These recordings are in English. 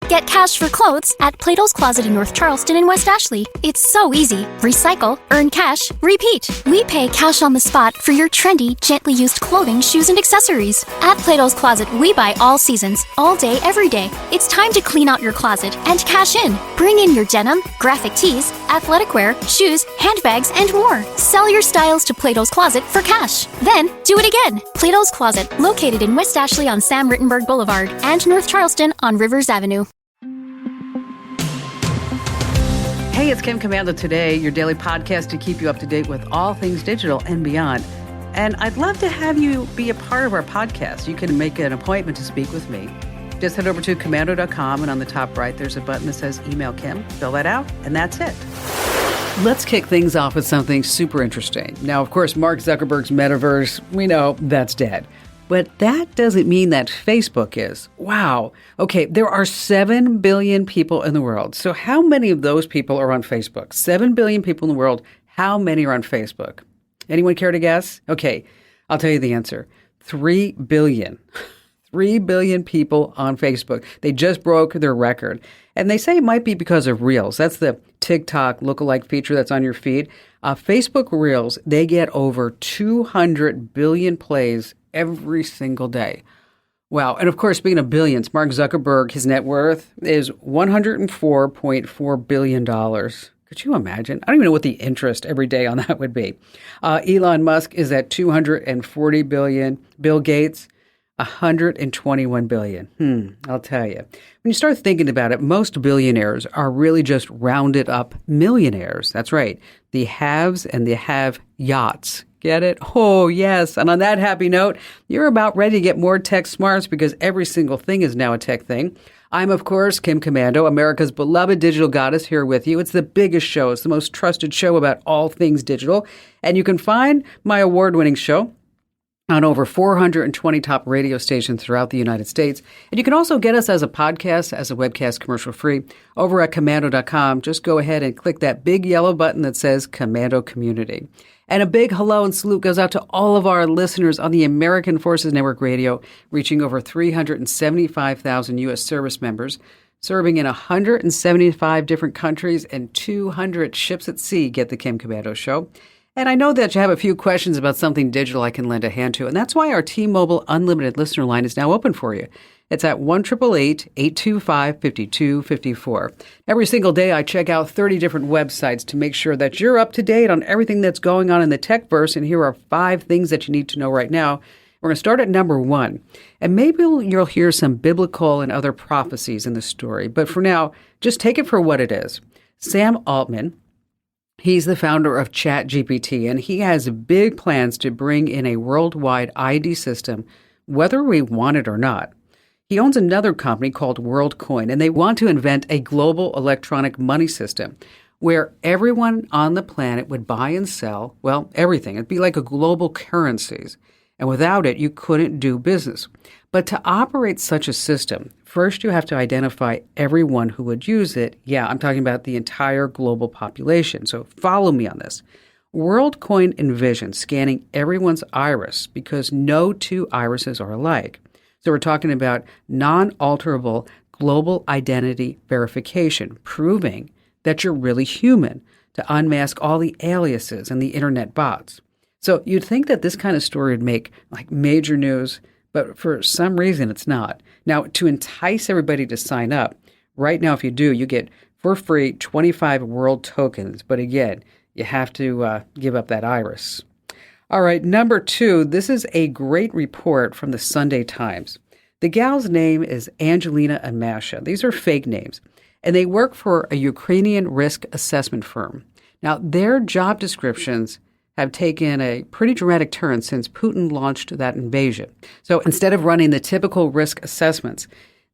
Get cash for clothes at Plato's Closet in North Charleston and West Ashley. It's so easy. Recycle, earn cash, repeat. We pay cash on the spot for your trendy, gently used clothing, shoes, and accessories. At Plato's Closet, we buy all seasons, all day, every day. It's time to clean out your closet and cash in. Bring in your denim, graphic tees, athletic wear, shoes, handbags, and more. Sell your styles to Plato's Closet for cash. Then, do it again. Plato's Closet, located in West Ashley on Sam Rittenberg Boulevard and North Charleston on Rivers Avenue. Hey, it's Kim Commando Today, your daily podcast to keep you up to date with all things digital and beyond. And I'd love to have you be a part of our podcast. You can make an appointment to speak with me. Just head over to commando.com, and on the top right, there's a button that says Email Kim. Fill that out, and that's it. Let's kick things off with something super interesting. Now, of course, Mark Zuckerberg's metaverse, we know that's dead. But that doesn't mean that Facebook is. Wow. Okay, there are 7 billion people in the world. So how many of those people are on Facebook? 7 billion people in the world. How many are on Facebook? Anyone care to guess? Okay, I'll tell you the answer. 3 billion. 3 billion people on Facebook. They just broke their record. And they say it might be because of Reels. That's the TikTok lookalike feature that's on your feed. Facebook Reels, they get over 200 billion plays every single day. Wow. And of course, speaking of billions, Mark Zuckerberg, his net worth is $104.4 billion. Could you imagine? I don't even know what the interest every day on that would be. Elon Musk is at $240 billion. Bill Gates, $121 billion. I'll tell you. When you start thinking about it, most billionaires are really just rounded up millionaires. That's right. The haves and the have yachts. Get it? Oh, yes. And on that happy note, you're about ready to get more tech smarts because every single thing is now a tech thing. I'm, of course, Kim Commando, America's beloved digital goddess, here with you. It's the biggest show. It's the most trusted show about all things digital. And you can find my award-winning show on over 420 top radio stations throughout the United States. And you can also get us as a podcast, as a webcast commercial-free over at commando.com. Just go ahead and click that big yellow button that says Commando Community. And a big hello and salute goes out to all of our listeners on the American Forces Network Radio, reaching over 375,000 U.S. service members, serving in 175 different countries and 200 ships at sea. Get the Kim Commando Show. And I know that you have a few questions about something digital I can lend a hand to, and that's why our T-Mobile Unlimited listener line is now open for you. It's at 1-888-825-5254. Every single day, I check out 30 different websites to make sure that you're up to date on everything that's going on in the techverse, and here are 5 things that you need to know right now. We're going to start at number 1, and maybe you'll hear some biblical and other prophecies in the story, but for now, just take it for what it is. Sam Altman, he's the founder of ChatGPT, and he has big plans to bring in a worldwide ID system, whether we want it or not. He owns another company called WorldCoin, and they want to invent a global electronic money system where everyone on the planet would buy and sell, well, everything. It'd be like a global currencies. And without it, you couldn't do business. But to operate such a system, first you have to identify everyone who would use it. Yeah, I'm talking about the entire global population. So follow me on this. WorldCoin envisions scanning everyone's iris because no two irises are alike. So we're talking about non-alterable global identity verification, proving that you're really human, to unmask all the aliases and the internet bots. So you'd think that this kind of story would make like major news, but for some reason it's not. Now, to entice everybody to sign up, right now if you do, you get for free 25 world tokens. But again, you have to give up that iris. All right, number 2, this is a great report from the Sunday Times. The gal's name is Angelina and Masha. These are fake names, and they work for a Ukrainian risk assessment firm. Now, their job descriptions have taken a pretty dramatic turn since Putin launched that invasion. So instead of running the typical risk assessments,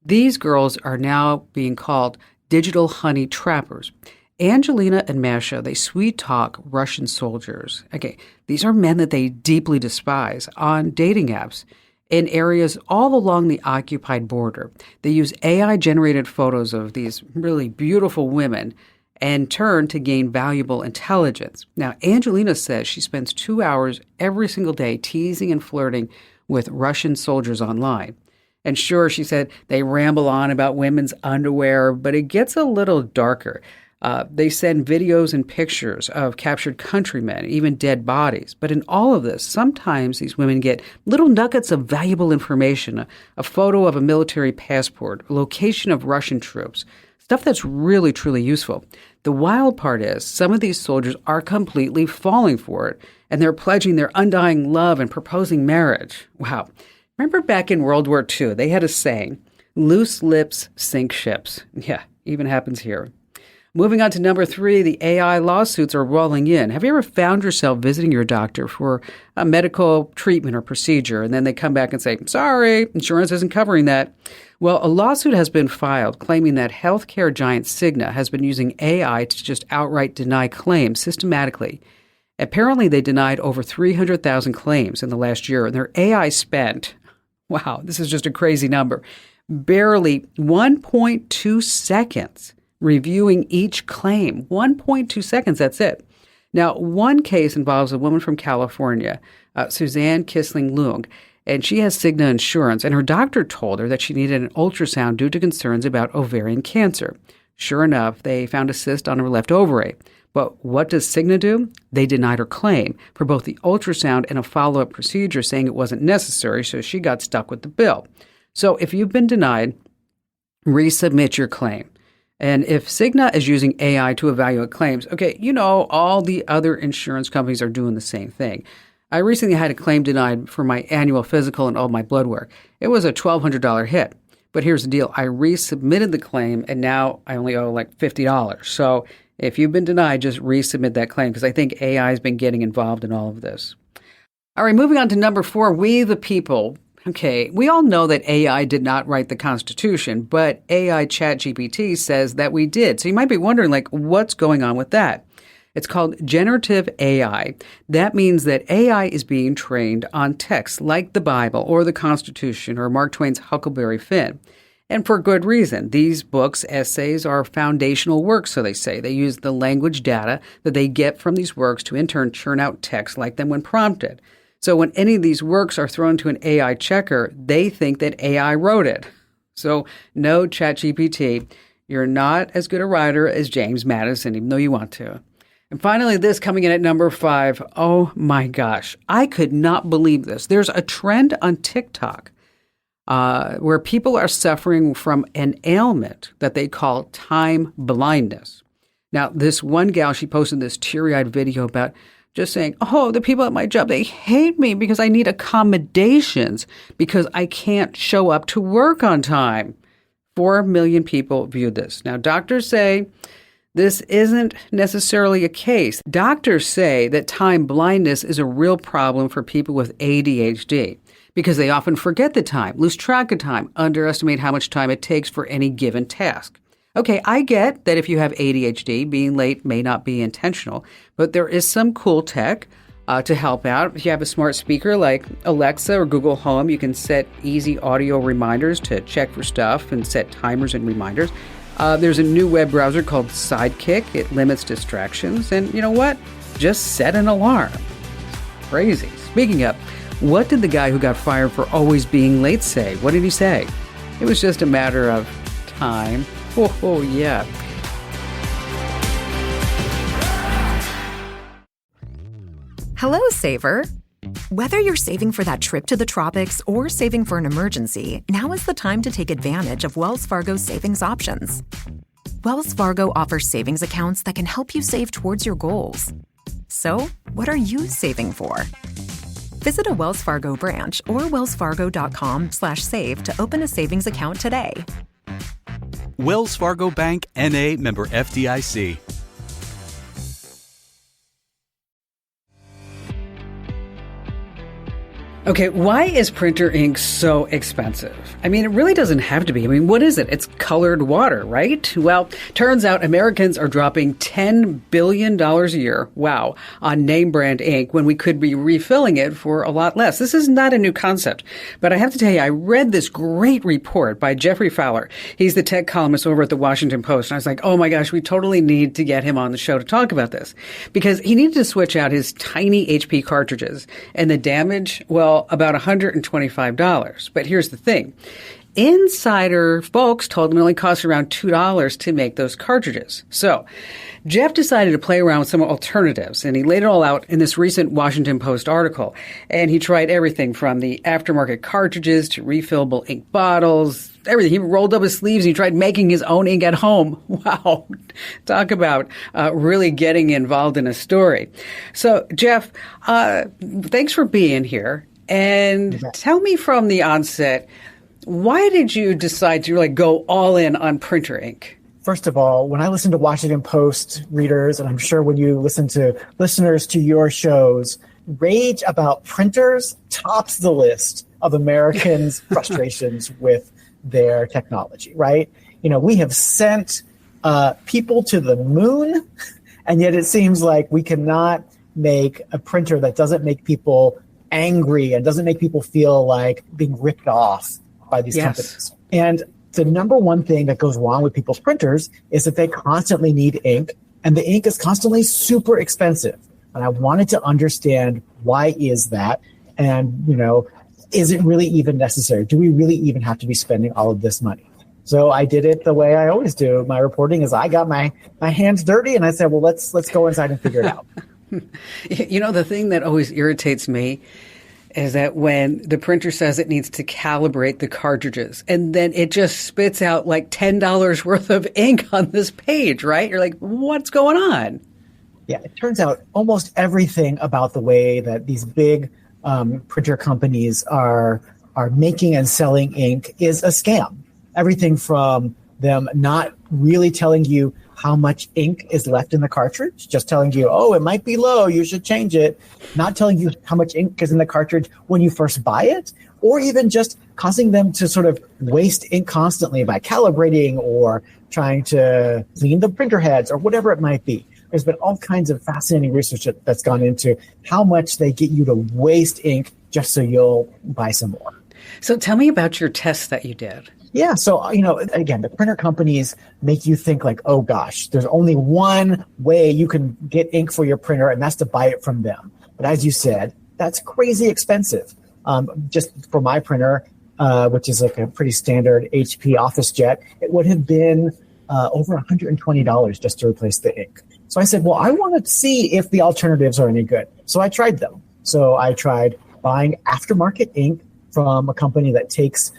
these girls are now being called digital honey trappers. Angelina and Masha, they sweet-talk Russian soldiers. Okay, these are men that they deeply despise on dating apps in areas all along the occupied border. They use AI-generated photos of these really beautiful women and turn to gain valuable intelligence. Now, Angelina says she spends 2 hours every single day teasing and flirting with Russian soldiers online. And sure, she said, they ramble on about women's underwear, but it gets a little darker. They send videos and pictures of captured countrymen, even dead bodies. But in all of this, sometimes these women get little nuggets of valuable information, a photo of a military passport, a location of Russian troops, stuff that's really, truly useful. The wild part is some of these soldiers are completely falling for it, and they're pledging their undying love and proposing marriage. Wow. Remember back in World War II, they had a saying, loose lips sink ships. Yeah, even happens here. Moving on to number 3, the AI lawsuits are rolling in. Have you ever found yourself visiting your doctor for a medical treatment or procedure, and then they come back and say, sorry, insurance isn't covering that? Well, a lawsuit has been filed claiming that healthcare giant Cigna has been using AI to just outright deny claims systematically. Apparently, they denied over 300,000 claims in the last year, and their AI spent, wow, this is just a crazy number, barely 1.2 seconds reviewing each claim. 1.2 seconds, that's it. Now, one case involves a woman from California, Suzanne Kissling-Leung, and she has Cigna insurance, and her doctor told her that she needed an ultrasound due to concerns about ovarian cancer. Sure enough, they found a cyst on her left ovary. But what does Cigna do? They denied her claim for both the ultrasound and a follow-up procedure, saying it wasn't necessary, so she got stuck with the bill. So if you've been denied, resubmit your claim. And if Cigna is using AI to evaluate claims, okay, you know, all the other insurance companies are doing the same thing. I recently had a claim denied for my annual physical and all my blood work. It was a $1,200 hit. But here's the deal. I resubmitted the claim, and now I only owe like $50. So if you've been denied, just resubmit that claim, because I think AI has been getting involved in all of this. All right, moving on to number 4, we the people. Okay, we all know that AI did not write the Constitution, but AI ChatGPT says that we did. So you might be wondering, like, what's going on with that? It's called generative AI. That means that AI is being trained on texts like the Bible or the Constitution or Mark Twain's Huckleberry Finn. And for good reason. These books, essays, are foundational works, so they say. They use the language data that they get from these works to in turn churn out text like them when prompted. So when any of these works are thrown to an AI checker, they think that AI wrote it. So no, ChatGPT, you're not as good a writer as James Madison, even though you want to. And finally, this coming in at number 5. Oh my gosh, I could not believe this. There's a trend on TikTok where people are suffering from an ailment that they call time blindness. Now, this one gal, she posted this teary-eyed video about just saying, oh, the people at my job, they hate me because I need accommodations because I can't show up to work on time. 4 million people viewed this. Now, doctors say this isn't necessarily a case. Doctors say that time blindness is a real problem for people with ADHD because they often forget the time, lose track of time, underestimate how much time it takes for any given task. Okay, I get that if you have ADHD, being late may not be intentional, but there is some cool tech to help out. If you have a smart speaker like Alexa or Google Home, you can set easy audio reminders to check for stuff and set timers and reminders. There's a new web browser called Sidekick. It limits distractions. And you know what? Just set an alarm. Crazy. Speaking of, what did the guy who got fired for always being late say? What did he say? It was just a matter of time. Oh, yeah. Hello, Saver. Whether you're saving for that trip to the tropics or saving for an emergency, now is the time to take advantage of Wells Fargo's savings options. Wells Fargo offers savings accounts that can help you save towards your goals. So, what are you saving for? Visit a Wells Fargo branch or wellsfargo.com/save to open a savings account today. Wells Fargo Bank, N.A., member FDIC. Okay, why is printer ink so expensive? I mean, it really doesn't have to be. I mean, what is it? It's colored water, right? Well, turns out Americans are dropping $10 billion a year, wow, on name brand ink when we could be refilling it for a lot less. This is not a new concept, but I have to tell you, I read this great report by Geoffrey Fowler. He's the tech columnist over at the Washington Post. And I was like, oh my gosh, we totally need to get him on the show to talk about this because he needed to switch out his tiny HP cartridges and the damage, well, all about $125. But here's the thing. Insider folks told him it only costs around $2 to make those cartridges. So Jeff decided to play around with some alternatives, and he laid it all out in this recent Washington Post article. And he tried everything from the aftermarket cartridges to refillable ink bottles, everything. He rolled up his sleeves and he tried making his own ink at home. Wow. Talk about really getting involved in a story. So, Jeff, thanks for being here. And tell me from the onset, why did you decide to really go all in on printer ink? First of all, when I listen to Washington Post readers, and I'm sure when you listen to listeners to your shows, rage about printers tops the list of Americans' frustrations with their technology, right? You know, we have sent people to the moon, and yet it seems like we cannot make a printer that doesn't make people angry and doesn't make people feel like being ripped off by these companies. And the number one thing that goes wrong with people's printers is that they constantly need ink, and the ink is constantly super expensive. And I wanted to understand, why is that? And, you know, is it really even necessary? Do we really even have to be spending all of this money? So I did it the way I always do. My reporting is I got my hands dirty, and I said, well, let's go inside and figure it out. You know, the thing that always irritates me is that when the printer says it needs to calibrate the cartridges, and then it just spits out like $10 worth of ink on this page, right? You're like, what's going on? Yeah, it turns out almost everything about the way that these big printer companies are making and selling ink is a scam. Everything from them not really telling you how much ink is left in the cartridge, just telling you, oh, it might be low, you should change it, not telling you how much ink is in the cartridge when you first buy it, or even just causing them to sort of waste ink constantly by calibrating or trying to clean the printer heads or whatever it might be. There's been all kinds of fascinating research that's gone into how much they get you to waste ink just so you'll buy some more. So tell me about your tests that you did. Yeah. So, you know, again, the printer companies make you think like, oh, gosh, there's only one way you can get ink for your printer, and that's to buy it from them. But as you said, that's crazy expensive. Just for my printer, which is like a pretty standard HP OfficeJet, it would have been over $120 just to replace the ink. So I said, well, I want to see if the alternatives are any good. So I tried them. So I tried buying aftermarket ink from a company that takes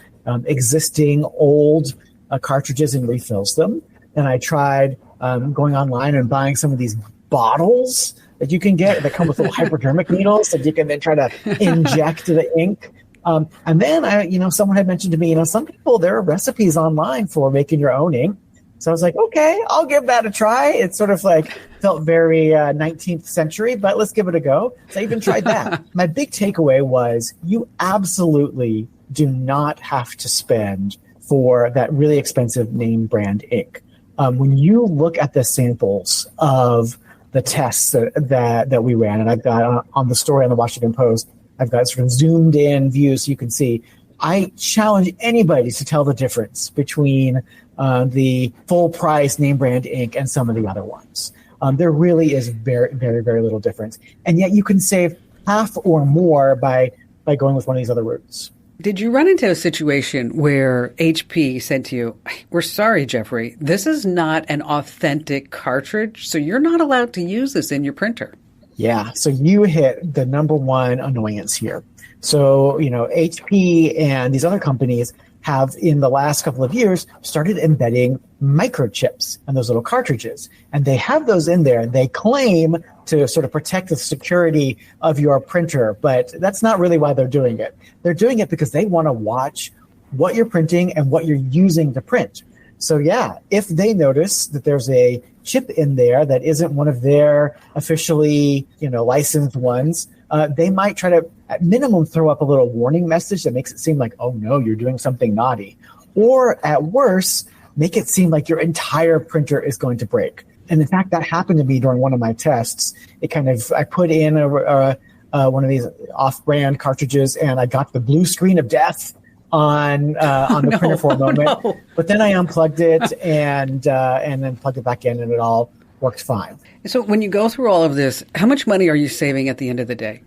existing old cartridges and refills them. And I tried going online and buying some of these bottles that you can get that come with little hypodermic needles that you can then try to inject the ink. And then someone had mentioned to me, some people, there are recipes online for making your own ink. So I was like, okay, I'll give that a try. It sort of like felt very 19th century, but let's give it a go. So I even tried that. My big takeaway was you absolutely do not have to spend for that really expensive name brand ink. When you look at the samples of the tests that we ran, and I've got on the story on the Washington Post, I've got sort of zoomed in views so you can see. I challenge anybody to tell the difference between the full price name brand ink and some of the other ones. There really is very, very, very little difference. And yet you can save half or more by going with one of these other routes. Did you run into a situation where HP said to you, we're sorry, Geoffrey, this is not an authentic cartridge, so you're not allowed to use this in your printer? Yeah, so you hit the number one annoyance here. So, HP and these other companies have, in the last couple of years, started embedding microchips in those little cartridges. And they have those in there. They claim to sort of protect the security of your printer, but that's not really why they're doing it. They're doing it because they want to watch what you're printing and what you're using to print. So yeah, if they notice that there's a chip in there that isn't one of their officially, licensed ones, they might try to, at minimum, throw up a little warning message that makes it seem like, oh no, you're doing something naughty. Or at worst, make it seem like your entire printer is going to break. And in fact, that happened to me during one of my tests. I put in one of these off-brand cartridges, and I got the blue screen of death on the printer for a moment. No. But then I unplugged it and then plugged it back in, and it all worked fine. So when you go through all of this, how much money are you saving at the end of the day?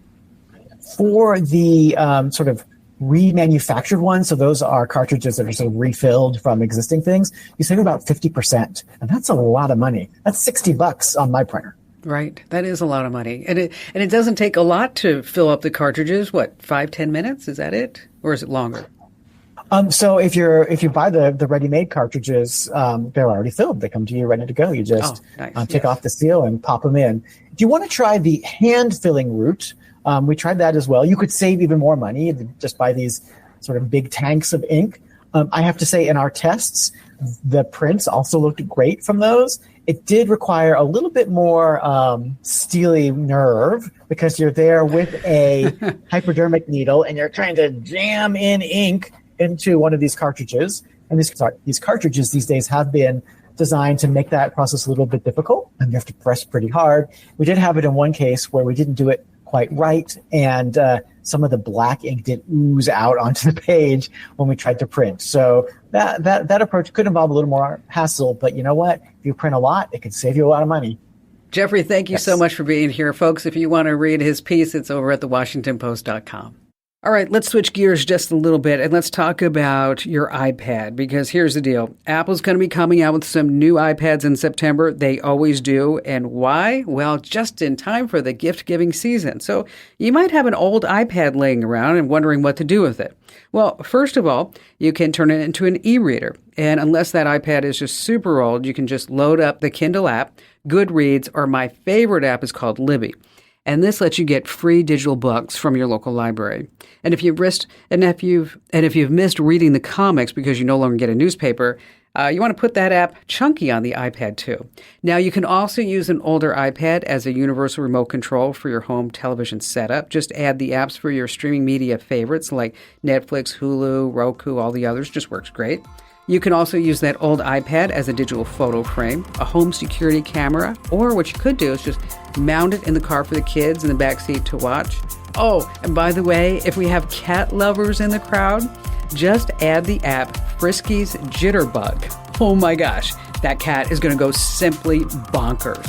For the sort of remanufactured ones, so those are cartridges that are sort of refilled from existing things, you save about 50%. And that's a lot of money. That's $60 on my printer. Right. That is a lot of money. And it doesn't take a lot to fill up the cartridges. What, 5-10 minutes? Is that it? Or is it longer? So if you buy the ready-made cartridges, they're already filled. They come to you ready to go. You just take off the seal and pop them in. If you want to try the hand-filling route, we tried that as well. You could save even more money just buy these sort of big tanks of ink. I have to say in our tests, the prints also looked great from those. It did require a little bit more steely nerve because you're there with a hypodermic needle and you're trying to jam in ink into one of these cartridges. And these cartridges these days have been designed to make that process a little bit difficult, and you have to press pretty hard. We did have it in one case where we didn't do it quite right, and some of the black ink did ooze out onto the page when we tried to print. So that approach could involve a little more hassle, but you know what? If you print a lot, it could save you a lot of money. Geoffrey, thank you so much for being here. Folks, if you want to read his piece, it's over at thewashingtonpost.com. All right, let's switch gears just a little bit and let's talk about your iPad, because here's the deal. Apple's going to be coming out with some new iPads in September. They always do. And why? Well, just in time for the gift-giving season. So you might have an old iPad laying around and wondering what to do with it. Well, first of all, you can turn it into an e-reader. And unless that iPad is just super old, you can just load up the Kindle app, Goodreads, or my favorite app is called Libby. And this lets you get free digital books from your local library. And if you've missed reading the comics because you no longer get a newspaper, you want to put that app Chunky on the iPad too. Now you can also use an older iPad as a universal remote control for your home television setup. Just add the apps for your streaming media favorites like Netflix, Hulu, Roku, all the others. Just works great. You can also use that old iPad as a digital photo frame, a home security camera, or what you could do is just mount it in the car for the kids in the backseat to watch. Oh, and by the way, if we have cat lovers in the crowd, just add the app Frisky's Jitterbug. Oh my gosh, that cat is going to go simply bonkers.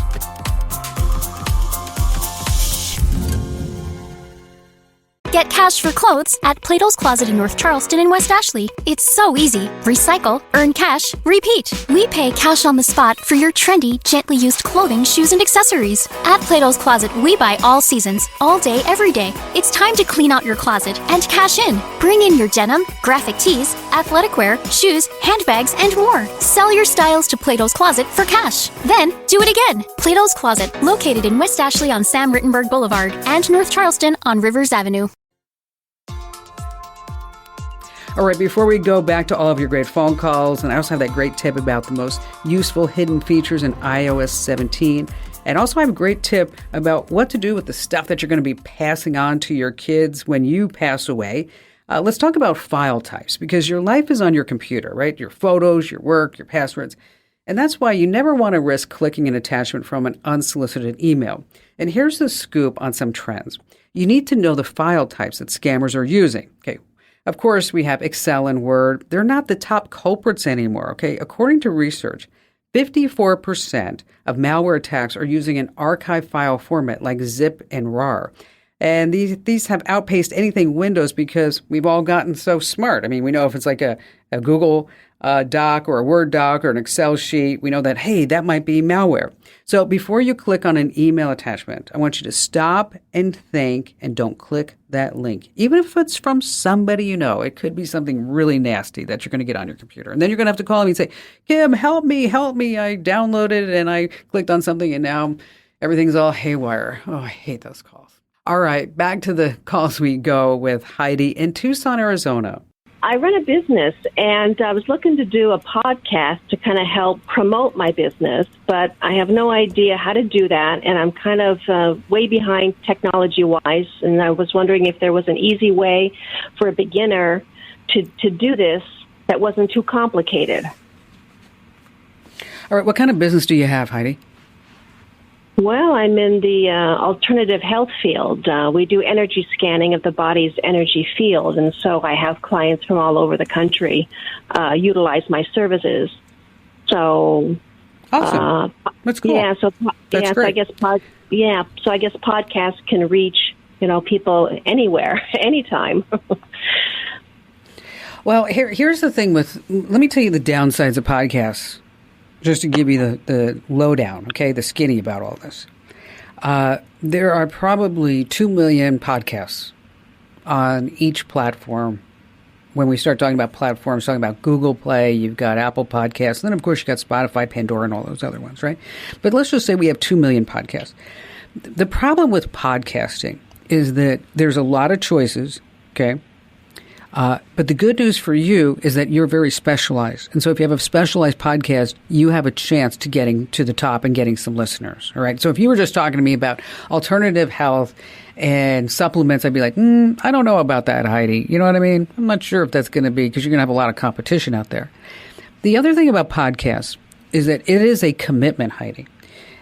Get cash for clothes at Plato's Closet in North Charleston and West Ashley. It's so easy. Recycle, earn cash, repeat. We pay cash on the spot for your trendy, gently used clothing, shoes, and accessories. At Plato's Closet, we buy all seasons, all day, every day. It's time to clean out your closet and cash in. Bring in your denim, graphic tees, athletic wear, shoes, handbags, and more. Sell your styles to Plato's Closet for cash. Then, do it again. Plato's Closet, located in West Ashley on Sam Rittenberg Boulevard and North Charleston on Rivers Avenue. All right, before we go back to all of your great phone calls, and I also have that great tip about the most useful hidden features in iOS 17, and also I have a great tip about what to do with the stuff that you're going to be passing on to your kids when you pass away. Let's talk about file types, because your life is on your computer, right? Your photos, your work, your passwords. And that's why you never want to risk clicking an attachment from an unsolicited email. And here's the scoop on some trends. You need to know the file types that scammers are using. Okay. Of course, we have Excel and Word. They're not the top culprits anymore, okay? According to research, 54% of malware attacks are using an archive file format like zip and rar. And these have outpaced anything Windows because we've all gotten so smart. I mean, we know if it's like a Google doc or a Word doc or an Excel sheet, we know that, hey, that might be malware. So before you click on an email attachment, I want you to stop and think and don't click that link. Even if it's from somebody you know, it could be something really nasty that you're going to get on your computer. And then you're going to have to call me and say, Kim, help me. I downloaded and I clicked on something and now everything's all haywire. Oh, I hate those calls. All right, back to the calls we go with Heidi in Tucson, Arizona. I run a business, and I was looking to do a podcast to kind of help promote my business, but I have no idea how to do that, and I'm kind of way behind technology-wise, and I was wondering if there was an easy way for a beginner to do this that wasn't too complicated. All right, what kind of business do you have, Heidi? Well, I'm in the alternative health field. We do energy scanning of the body's energy field, and so I have clients from all over the country utilize my services. So, awesome. That's cool. Yeah, so That's great. So I guess podcasts can reach people anywhere, anytime. Well, here's the thing let me tell you the downsides of podcasts, just to give you the lowdown, okay, the skinny about all this. There are probably 2 million podcasts on each platform. When we start talking about platforms, talking about Google Play, you've got Apple Podcasts, and then of course you've got Spotify, Pandora, and all those other ones, right? But let's just say we have 2 million podcasts. The problem with podcasting is that there's a lot of choices, okay? But the good news for you is that you're very specialized. And so if you have a specialized podcast, you have a chance to getting to the top and getting some listeners, all right? So if you were just talking to me about alternative health and supplements, I'd be like, I don't know about that, Heidi. You know what I mean? I'm not sure if that's going to be, because you're going to have a lot of competition out there. The other thing about podcasts is that it is a commitment, Heidi,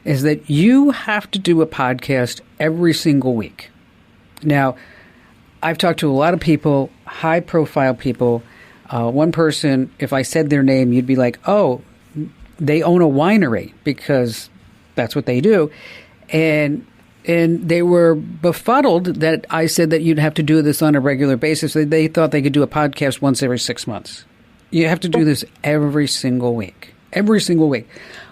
is that you have to do a podcast every single week. Now, I've talked to a lot of people, high-profile people. One person, if I said their name, you'd be like, oh, they own a winery, because that's what they do. And they were befuddled that I said that you'd have to do this on a regular basis. They thought they could do a podcast once every 6 months. You have to do this every single week,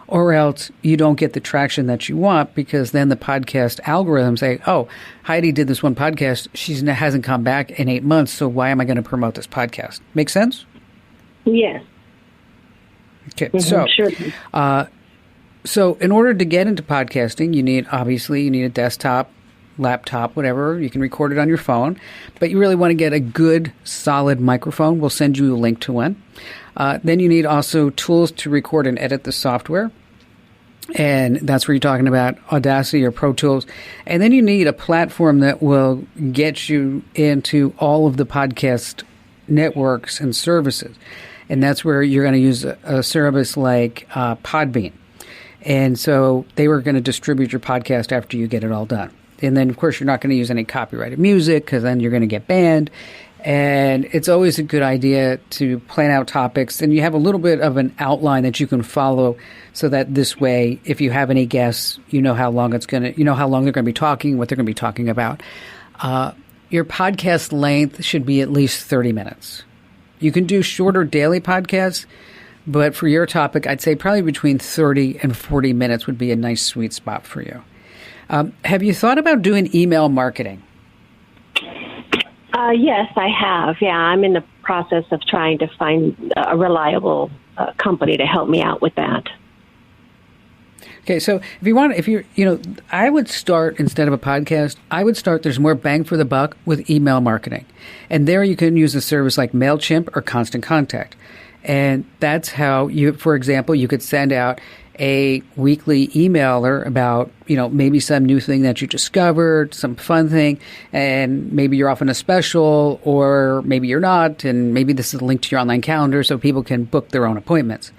or else you don't get the traction that you want, because then the podcast algorithms say, oh, Heidi did this one podcast. She hasn't come back in 8 months, so why am I going to promote this podcast? Make sense? Yes. Okay, mm-hmm, sure. So in order to get into podcasting, you need a desktop, laptop, whatever. You can record it on your phone, but you really want to get a good, solid microphone. We'll send you a link to one. Then you need also tools to record and edit the software. And that's where you're talking about Audacity or Pro Tools. And then you need a platform that will get you into all of the podcast networks and services. And that's where you're going to use a service like Podbean. And so they were going to distribute your podcast after you get it all done. And then, of course, you're not going to use any copyrighted music, because then you're going to get banned. And it's always a good idea to plan out topics, and you have a little bit of an outline that you can follow, so that this way, if you have any guests, you know how long they're going to be talking, what they're going to be talking about. Your podcast length should be at least 30 minutes. You can do shorter daily podcasts, but for your topic, I'd say probably between 30 and 40 minutes would be a nice sweet spot for you. Have you thought about doing email marketing? Yes, I have. Yeah, I'm in the process of trying to find a reliable company to help me out with that. Okay, so I would start, instead of a podcast, there's more bang for the buck with email marketing. And there you can use a service like MailChimp or Constant Contact. And that's how for example, you could send out a weekly emailer about, maybe some new thing that you discovered, some fun thing, and maybe you're offering a special, or maybe you're not, and maybe this is a link to your online calendar so people can book their own appointments.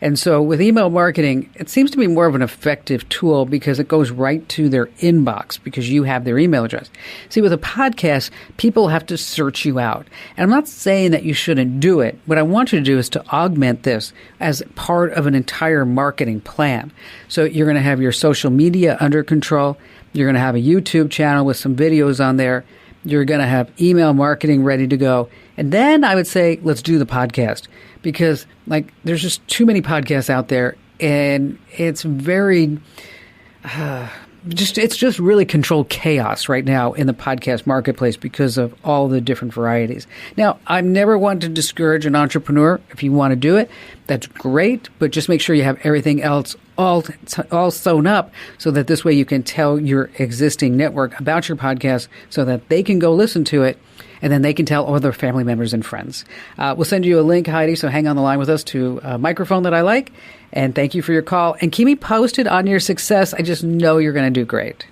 And so with email marketing, it seems to be more of an effective tool because it goes right to their inbox because you have their email address. See, with a podcast, people have to search you out. And I'm not saying that you shouldn't do it. What I want you to do is to augment this as part of an entire marketing plan. So you're going to have your social media under control. You're going to have a YouTube channel with some videos on there. You're going to have email marketing ready to go. And then I would say, let's do the podcast, because there's just too many podcasts out there, and it's very, it's just really controlled chaos right now in the podcast marketplace because of all the different varieties. Now, I'm never one to discourage an entrepreneur. If you want to do it, that's great, but just make sure you have everything else all sewn up so that this way you can tell your existing network about your podcast so that they can go listen to it, and then they can tell all their family members and friends. We'll send you a link, Heidi, so hang on the line with us to a microphone that I like. And thank you for your call. And keep me posted on your success. I just know you're going to do great.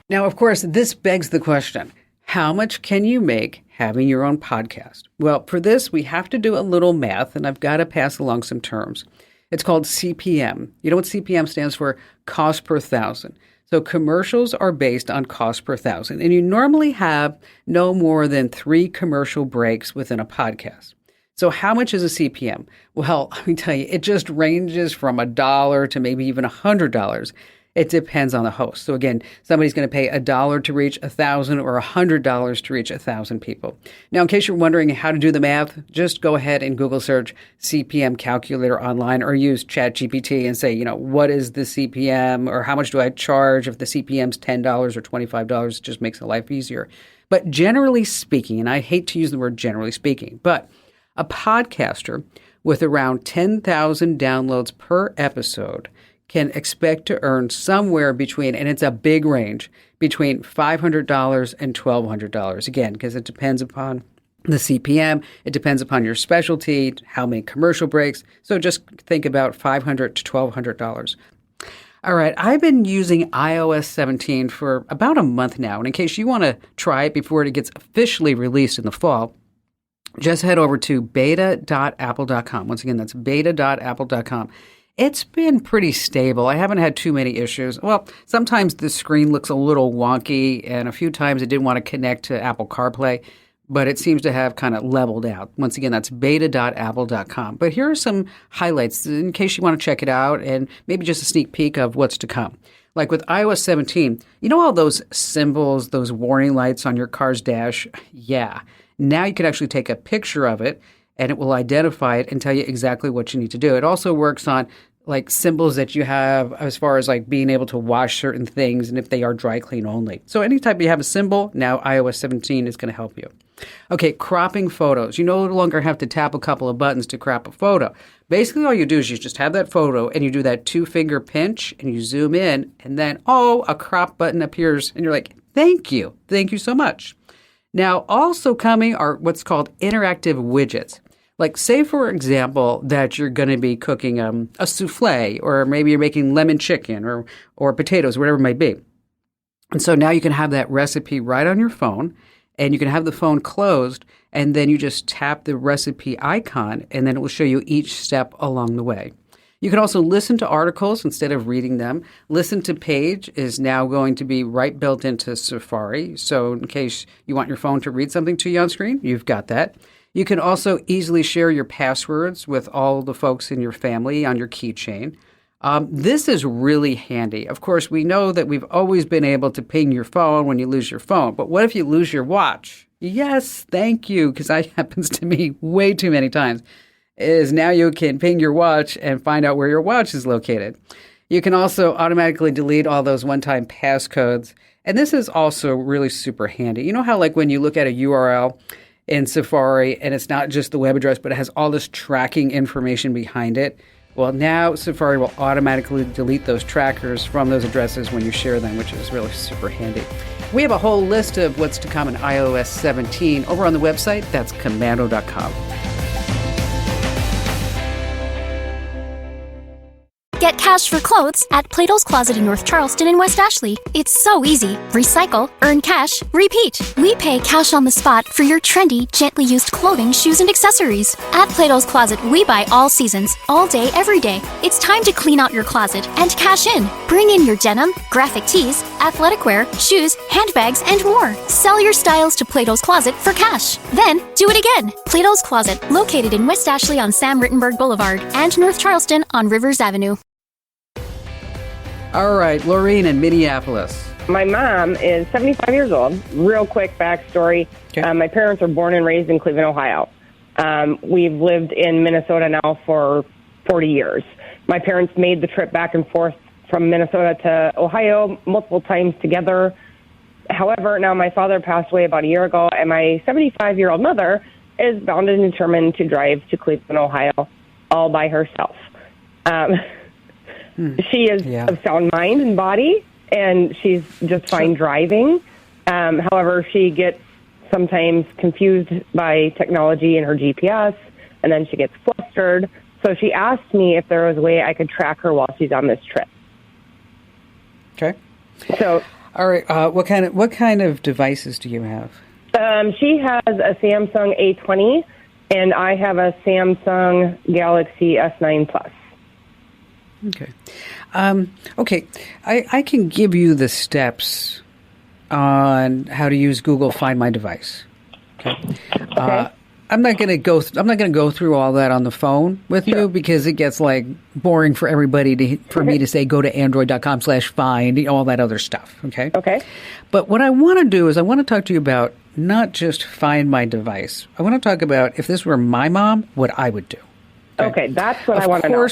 Now, of course, this begs the question, how much can you make having your own podcast? Well, for this, we have to do a little math, and I've got to pass along some terms. It's called CPM. You know what CPM stands for? Cost per thousand. So commercials are based on cost per thousand, and you normally have no more than 3 commercial breaks within a podcast. So how much is a CPM? Well, let me tell you, it just ranges from $1 to maybe even $100. It depends on the host. So again, somebody's going to pay $1 to reach 1,000 or $100 to reach 1,000 people. Now, in case you're wondering how to do the math, just go ahead and Google search CPM calculator online or use ChatGPT and say, what is the CPM or how much do I charge if the CPM's $10 or $25? It just makes life easier. But generally speaking, and I hate to use the word generally speaking, but a podcaster with around 10,000 downloads per episode can expect to earn somewhere between, and it's a big range, between $500 and $1,200. Again, because it depends upon the CPM, it depends upon your specialty, how many commercial breaks. So just think about $500 to $1,200. All right, I've been using iOS 17 for about a month now. And in case you want to try it before it gets officially released in the fall, just head over to beta.apple.com. Once again, that's beta.apple.com. It's been pretty stable. I haven't had too many issues. Well, sometimes the screen looks a little wonky, and a few times it didn't want to connect to Apple CarPlay, but it seems to have kind of leveled out. Once again, that's beta.apple.com. But here are some highlights in case you want to check it out and maybe just a sneak peek of what's to come. Like with iOS 17, all those symbols, those warning lights on your car's dash? Yeah. Now you can actually take a picture of it and it will identify it and tell you exactly what you need to do. It also works on like symbols that you have as far as like being able to wash certain things and if they are dry clean only. So anytime you have a symbol, now iOS 17 is going to help you. Okay, cropping photos. You no longer have to tap a couple of buttons to crop a photo. Basically, all you do is you just have that photo and you do that 2-finger pinch and you zoom in and then, a crop button appears and you're like, thank you. Thank you so much. Now, also coming are what's called interactive widgets. Like, say, for example, that you're going to be cooking a souffle, or maybe you're making lemon chicken or potatoes, whatever it might be. And so now you can have that recipe right on your phone, and you can have the phone closed, and then you just tap the recipe icon, and then it will show you each step along the way. You can also listen to articles instead of reading them. Listen to page is now going to be right built into Safari. So in case you want your phone to read something to you on screen, you've got that. You can also easily share your passwords with all the folks in your family on your keychain. This is really handy. Of course, we know that we've always been able to ping your phone when you lose your phone. But what if you lose your watch? Yes, thank you, because that happens to me way too many times. Is now you can ping your watch and find out where your watch is located. You can also automatically delete all those one-time passcodes. And this is also really super handy. You know how like when you look at a URL in Safari and it's not just the web address, but it has all this tracking information behind it? Well, now Safari will automatically delete those trackers from those addresses when you share them, which is really super handy. We have a whole list of what's to come in iOS 17 over on the website. That's commando.com. Get cash for clothes at Plato's Closet in North Charleston and West Ashley. It's so easy. Recycle, earn cash, repeat. We pay cash on the spot for your trendy, gently used clothing, shoes, and accessories. At Plato's Closet, we buy all seasons, all day, every day. It's time to clean out your closet and cash in. Bring in your denim, graphic tees, athletic wear, shoes, handbags, and more. Sell your styles to Plato's Closet for cash. Then, do it again. Plato's Closet, located in West Ashley on Sam Rittenberg Boulevard and North Charleston on Rivers Avenue. All right, Laureen in Minneapolis. My mom is 75 years old. Real quick backstory. Okay. My parents were born and raised in Cleveland, Ohio. We've lived in Minnesota now for 40 years. My parents made the trip back and forth from Minnesota to Ohio multiple times together. However, now my father passed away about a year ago, and my 75-year-old mother is bound and determined to drive to Cleveland, Ohio, all by herself. She is of sound mind and body, and she's just fine driving. However, she gets sometimes confused by technology and her GPS, and then she gets flustered. So she asked me if there was a way I could track her while she's on this trip. Okay. So, all right. What kind of devices do you have? She has a Samsung A20, and I have a Samsung Galaxy S9 Plus. Okay. Okay. I can give you the steps on how to use Google Find My Device. Okay. I'm not going to go through all that on the phone with you because it gets like boring for everybody for me to say go to android.com/find, all that other stuff. Okay. Okay. But what I want to do is I want to talk to you about not just Find My Device. I want to talk about if this were my mom, what I would do. Okay, that's what I want to know.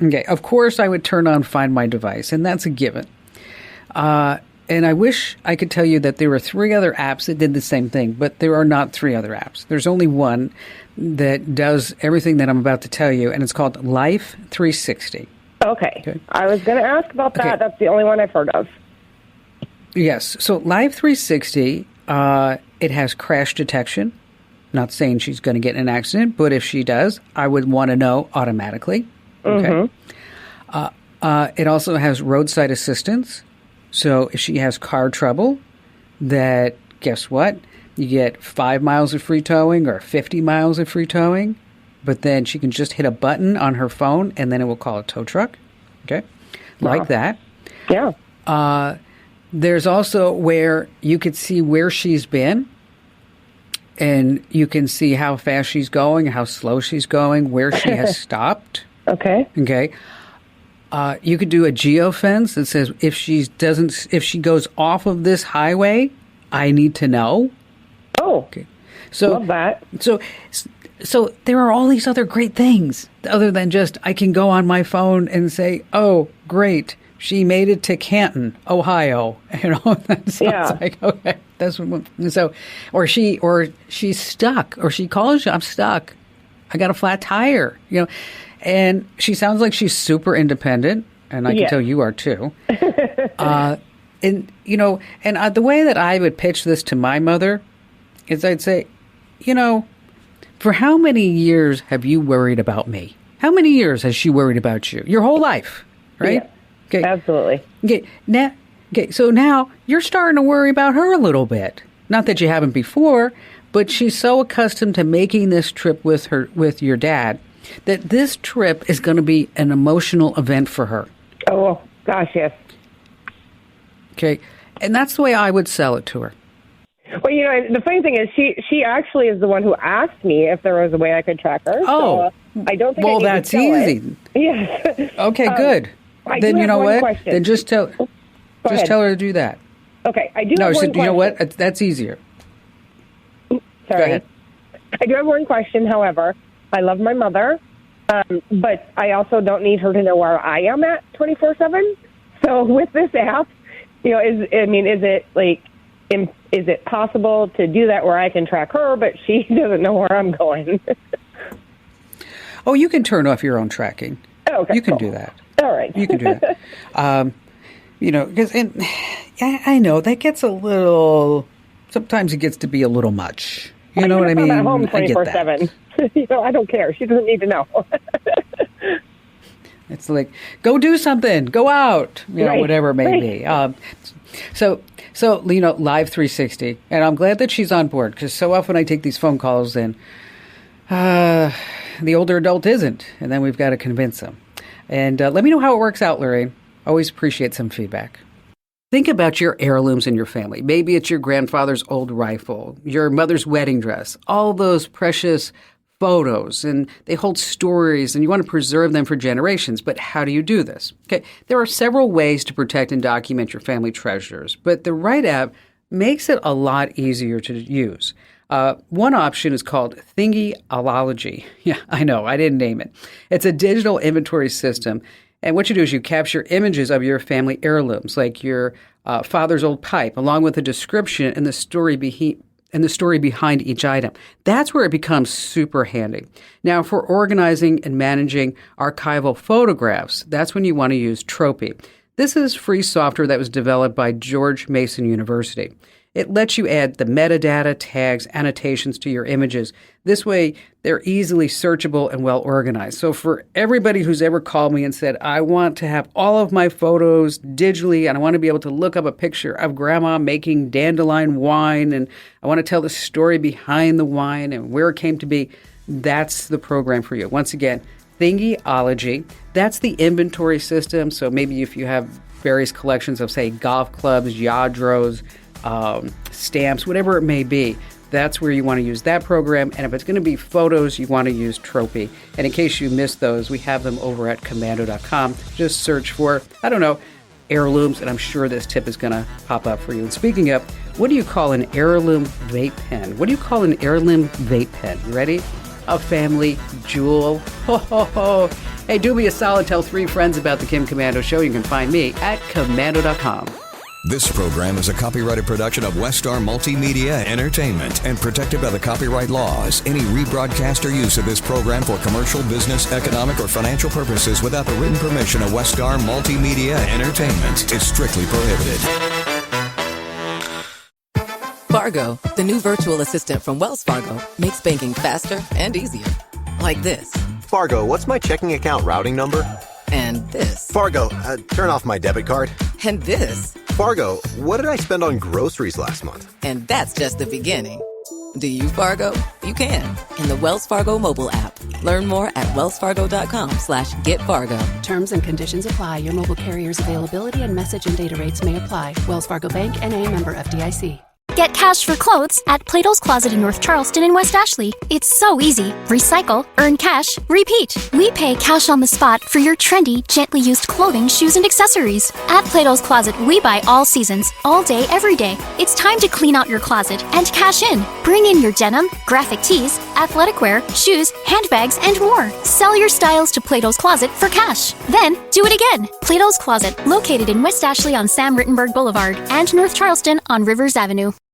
Okay, of course I would turn on Find My Device, and that's a given. And I wish I could tell you that there were 3 other apps that did the same thing, but there are not 3 other apps. There's only one that does everything that I'm about to tell you, and it's called Life 360. Okay. I was going to ask about that. Okay. That's the only one I've heard of. Yes. So Life 360, it has crash detection. Not saying she's going to get in an accident, but if she does, I would want to know automatically. Okay. It also has roadside assistance. So if she has car trouble, that guess what? You get 5 miles of free towing or 50 miles of free towing, but then she can just hit a button on her phone and then it will call a tow truck. Okay. Like that. Yeah. There's also where you could see where she's been and you can see how fast she's going, how slow she's going, where she has stopped. Okay. Okay. You could do a geofence that says if she goes off of this highway, I need to know. Oh, okay. So love that. So there are all these other great things other than just I can go on my phone and say, oh, great, she made it to Canton, Ohio. That sounds like okay. That's what, so, or she's stuck, or she calls you, I'm stuck. I got a flat tire. And she sounds like she's super independent, and I can tell you are too. And the way that I would pitch this to my mother is I'd say, for how many years have you worried about me? How many years has she worried about you? Your whole life, right? Yeah, okay. Absolutely. Okay. So now you're starting to worry about her a little bit. Not that you haven't before, but she's so accustomed to making this trip with your dad that this trip is going to be an emotional event for her. Oh, gosh, yes. Okay. And that's the way I would sell it to her. Well, the funny thing is she actually is the one who asked me if there was a way I could track her. Oh. So, I don't think well, I need that's to tell easy. It. Yes. Okay, good. Then you know what? Question. Then just tell her to do that. Okay, I do no, have one so, question. You know what? That's easier. Sorry. Go ahead. I do have one question, however. I love my mother, but I also don't need her to know where I am at 24/7. So with this app, is it possible to do that where I can track her, but she doesn't know where I'm going? Oh, you can turn off your own tracking. Oh, okay, you can cool. do that. All right. You can do that. Because I know that gets a little. Sometimes it gets to be a little much. You know what I mean? I'm at home I get that. 24/7. I don't care. She doesn't need to know. It's like, go do something, go out, Right. whatever it may be. So Live 360, and I'm glad that she's on board because so often I take these phone calls and the older adult isn't, and then we've got to convince them. And let me know how it works out, Lorraine. Always appreciate some feedback. Think about your heirlooms in your family. Maybe it's your grandfather's old rifle, your mother's wedding dress, all those precious photos, and they hold stories, and you want to preserve them for generations. But how do you do this? Okay, there are several ways to protect and document your family treasures, but the right app makes it a lot easier to use. One option is called Thingy-ology. Yeah, I know, I didn't name it. It's a digital inventory system. And what you do is you capture images of your family heirlooms, like your father's old pipe, along with a description and the story behind each item. That's where it becomes super handy. Now, for organizing and managing archival photographs, that's when you want to use Tropy. This is free software that was developed by George Mason University. It lets you add the metadata, tags, annotations to your images. This way, they're easily searchable and well organized. So for everybody who's ever called me and said, I want to have all of my photos digitally and I want to be able to look up a picture of grandma making dandelion wine and I want to tell the story behind the wine and where it came to be, that's the program for you. Once again, Thingy-ology. That's the inventory system. So maybe if you have various collections of, say, golf clubs, Yadros, stamps, whatever it may be, that's where you want to use that program. And if it's going to be photos, you want to use Tropy. And in case you missed those, we have them over at commando.com. Just search for, I don't know, heirlooms, and I'm sure this tip is going to pop up for you. And speaking of, what do you call an heirloom vape pen? What do you call an heirloom vape pen? You ready? A family jewel. Ho, ho, ho. Hey, do me a solid. Tell 3 friends about the Kim Komando Show. You can find me at commando.com. This program is a copyrighted production of Westar Multimedia Entertainment and protected by the copyright laws. Any rebroadcast or use of this program for commercial, business, economic, or financial purposes without the written permission of Westar Multimedia Entertainment is strictly prohibited. Fargo, the new virtual assistant from Wells Fargo, makes banking faster and easier. Like this. Fargo, what's my checking account routing number? And this. Fargo, turn off my debit card. And this. Fargo, what did I spend on groceries last month? And that's just the beginning. Do you, Fargo? You can. In the Wells Fargo mobile app. Learn more at wellsfargo.com/getfargo. Terms and conditions apply. Your mobile carrier's availability and message and data rates may apply. Wells Fargo Bank, N.A., member FDIC. Get cash for clothes at Plato's Closet in North Charleston and West Ashley. It's so easy. Recycle, earn cash, repeat. We pay cash on the spot for your trendy, gently used clothing, shoes, and accessories. At Plato's Closet, we buy all seasons, all day, every day. It's time to clean out your closet and cash in. Bring in your denim, graphic tees, athletic wear, shoes, handbags, and more. Sell your styles to Plato's Closet for cash. Then, do it again. Plato's Closet, located in West Ashley on Sam Rittenberg Boulevard and North Charleston on Rivers Avenue.